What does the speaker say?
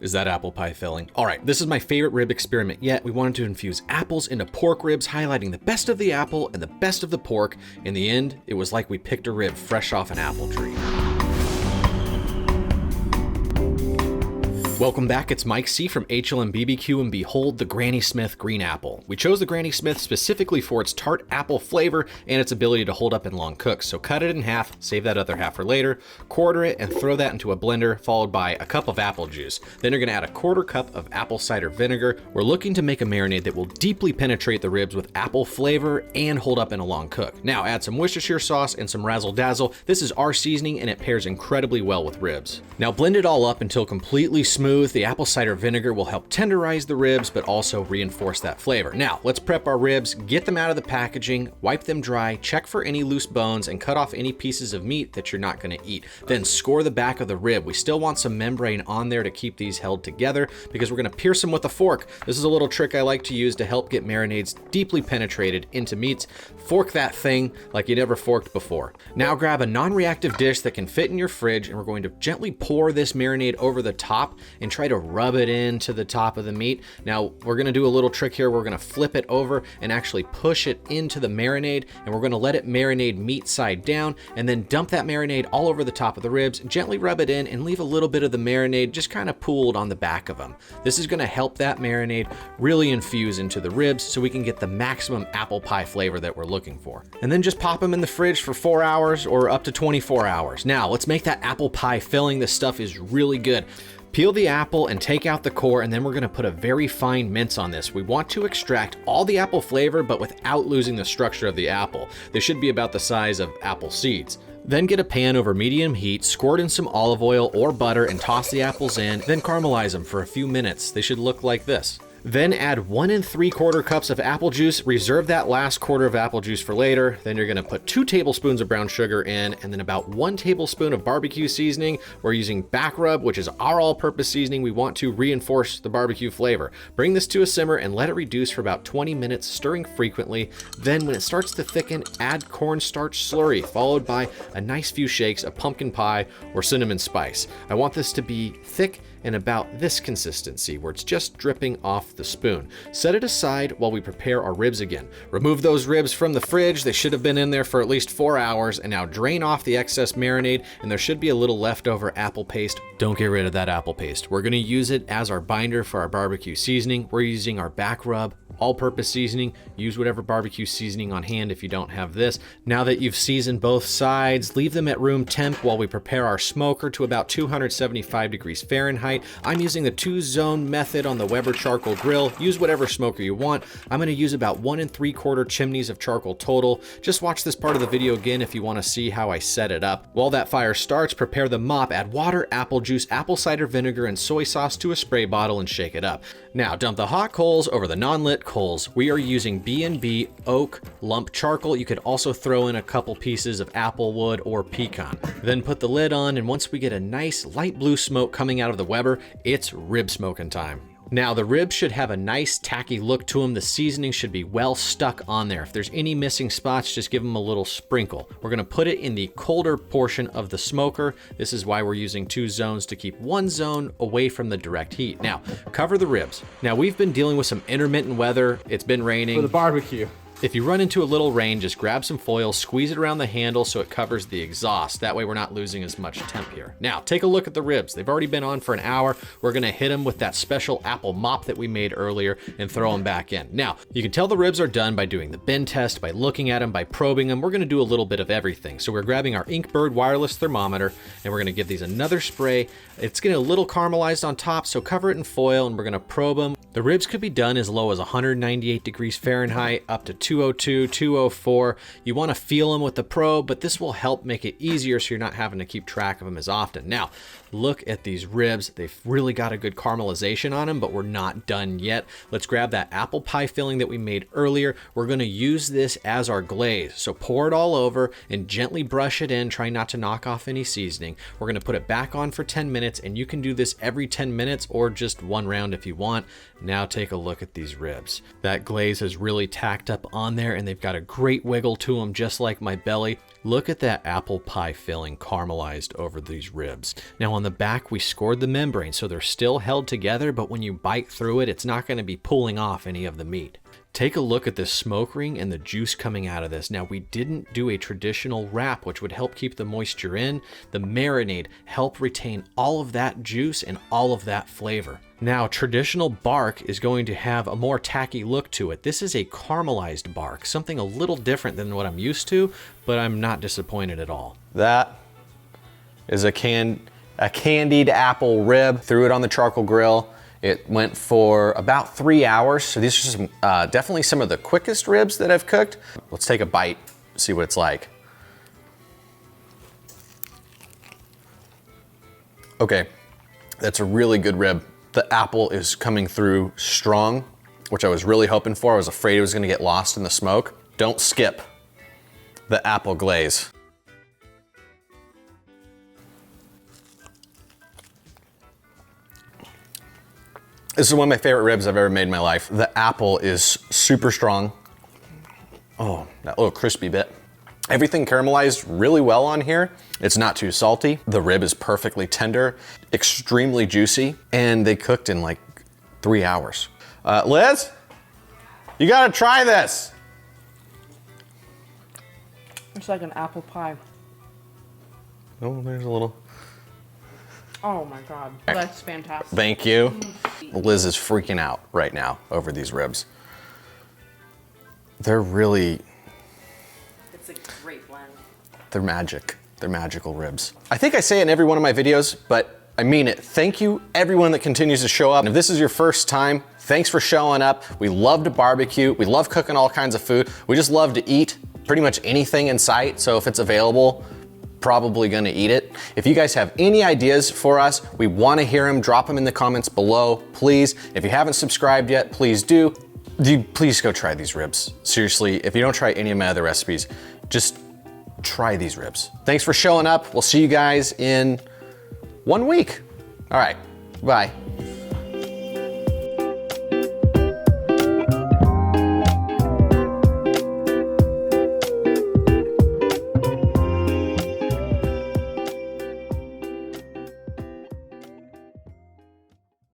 is that apple pie filling. All right, this is my favorite rib experiment yet. We wanted to infuse apples into pork ribs, highlighting the best of the apple and the best of the pork. In the end, it was like we picked a rib fresh off an apple tree. Welcome back, it's Mike C from HLM BBQ, and behold the Granny Smith green apple. We chose the Granny Smith specifically for its tart apple flavor and its ability to hold up in long cooks. So cut it in half, save that other half for later, quarter it, and throw that into a blender, followed by a cup of apple juice. Then you're gonna add a quarter cup of apple cider vinegar. We're looking to make a marinade that will deeply penetrate the ribs with apple flavor and hold up in a long cook. Now add some Worcestershire sauce and some Razzle Dazzle. This is our seasoning and it pairs incredibly well with ribs. Now blend it all up until completely smooth. The apple cider vinegar will help tenderize the ribs, but also reinforce that flavor. Now, let's prep our ribs, get them out of the packaging, wipe them dry, check for any loose bones, and cut off any pieces of meat that you're not gonna eat. Then score the back of the rib. We still want some membrane on there to keep these held together because we're gonna pierce them with a fork. This is a little trick I like to use to help get marinades deeply penetrated into meats. Fork that thing like you never forked before. Now grab a non-reactive dish that can fit in your fridge, and we're going to gently pour this marinade over the top and try to rub it into the top of the meat. Now we're gonna do a little trick here. We're gonna flip it over and actually push it into the marinade, and we're gonna let it marinate meat side down, and then dump that marinade all over the top of the ribs, gently rub it in, and leave a little bit of the marinade just kind of pooled on the back of them. This is gonna help that marinade really infuse into the ribs so we can get the maximum apple pie flavor that we're looking for. And then just pop them in the fridge for 4 hours or up to 24 hours. Now let's make that apple pie filling. This stuff is really good. Peel the apple and take out the core, and then we're gonna put a very fine mince on this. We want to extract all the apple flavor, but without losing the structure of the apple. They should be about the size of apple seeds. Then get a pan over medium heat, squirt in some olive oil or butter, and toss the apples in, then caramelize them for a few minutes. They should look like this. Then add 1 3/4 cups of apple juice. Reserve that last quarter of apple juice for later. Then you're gonna put 2 tablespoons of brown sugar in, and then about 1 tablespoon of barbecue seasoning. We're using Back Rub, which is our all-purpose seasoning. We want to reinforce the barbecue flavor. Bring this to a simmer and let it reduce for about 20 minutes, stirring frequently. Then when it starts to thicken, add cornstarch slurry, followed by a nice few shakes of pumpkin pie or cinnamon spice. I want this to be thick and about this consistency where it's just dripping off the spoon. Set it aside while we prepare our ribs again. Remove those ribs from the fridge. They should have been in there for at least 4 hours, and now drain off the excess marinade, and there should be a little leftover apple paste. Don't get rid of that apple paste. We're gonna use it as our binder for our barbecue seasoning. We're using our Back Rub all-purpose seasoning. Use whatever barbecue seasoning on hand if you don't have this. Now that you've seasoned both sides, leave them at room temp while we prepare our smoker to about 275 degrees Fahrenheit. I'm using the 2-zone method on the Weber charcoal grill. Use whatever smoker you want. I'm gonna use about 1 3/4 chimneys of charcoal total. Just watch this part of the video again if you wanna see how I set it up. While that fire starts, prepare the mop. Add water, apple juice, apple cider vinegar, and soy sauce to a spray bottle and shake it up. Now dump the hot coals over the non-lit coals. We are using B&B oak lump charcoal. You could also throw in a couple pieces of apple wood or pecan. Then put the lid on, and once we get a nice light blue smoke coming out of the Weber, it's rib smoking time. Now the ribs should have a nice tacky look to them. The seasoning should be well stuck on there. If there's any missing spots, just give them a little sprinkle. We're gonna put it in the colder portion of the smoker. This is why we're using 2 zones to keep 1 zone away from the direct heat. Now, cover the ribs. Now we've been dealing with some intermittent weather. It's been raining. For the barbecue. If you run into a little rain, just grab some foil, squeeze it around the handle so it covers the exhaust. That way we're not losing as much temp here. Now, take a look at the ribs. They've already been on for an hour. We're gonna hit them with that special apple mop that we made earlier and throw them back in. Now, you can tell the ribs are done by doing the bend test, by looking at them, by probing them. We're gonna do a little bit of everything. So we're grabbing our Inkbird wireless thermometer, and we're gonna give these another spray. It's getting a little caramelized on top, so cover it in foil, and we're gonna probe them. The ribs could be done as low as 198 degrees Fahrenheit up to 202, 204. You want to feel them with the probe, but this will help make it easier so you're not having to keep track of them as often. Now, look at these ribs. They've really got a good caramelization on them, but we're not done yet. Let's grab that apple pie filling that we made earlier. We're going to use this as our glaze. So pour it all over and gently brush it in. Try not to knock off any seasoning. We're going to put it back on for 10 minutes, and you can do this every 10 minutes or just one round if you want. Now take a look at these ribs. That glaze has really tacked up on there, and they've got a great wiggle to them, just like my belly. Look at that apple pie filling caramelized over these ribs. Now on the back, we scored the membrane, so they're still held together, but when you bite through it, it's not going to be pulling off any of the meat. Take a look at this smoke ring and the juice coming out of this. Now we didn't do a traditional wrap, which would help keep the moisture in. The marinade helped retain all of that juice and all of that flavor. Now traditional bark is going to have a more tacky look to it. This is a caramelized bark, something a little different than what I'm used to, but I'm not disappointed at all. That is a candied apple rib. Threw it on the charcoal grill. It went for about 3 hours. So these are some, definitely some of the quickest ribs that I've cooked. Let's take a bite, see what it's like. Okay, that's a really good rib. The apple is coming through strong, which I was really hoping for. I was afraid it was gonna get lost in the smoke. Don't skip the apple glaze. This is one of my favorite ribs I've ever made in my life. The apple is super strong. Oh, that little crispy bit. Everything caramelized really well on here. It's not too salty. The rib is perfectly tender, extremely juicy, and they cooked in like 3 hours. Liz, you gotta try this. It's like an apple pie. Oh, there's a little. Oh my God, that's fantastic. Thank you. Liz is freaking out right now over these ribs. They're really, It's a great blend. they're magic. They're magical ribs. I think I say it in every one of my videos, but I mean it. Thank you everyone that continues to show up. And if this is your first time, thanks for showing up. We love to barbecue. We love cooking all kinds of food. We just love to eat pretty much anything in sight. So if it's available, probably gonna eat it. If you guys have any ideas for us, we wanna hear them. Drop them in the comments below, please. If you haven't subscribed yet, please do. Please go try these ribs. Seriously, if you don't try any of my other recipes, just try these ribs. Thanks for showing up. We'll see you guys in 1 week. All right, bye.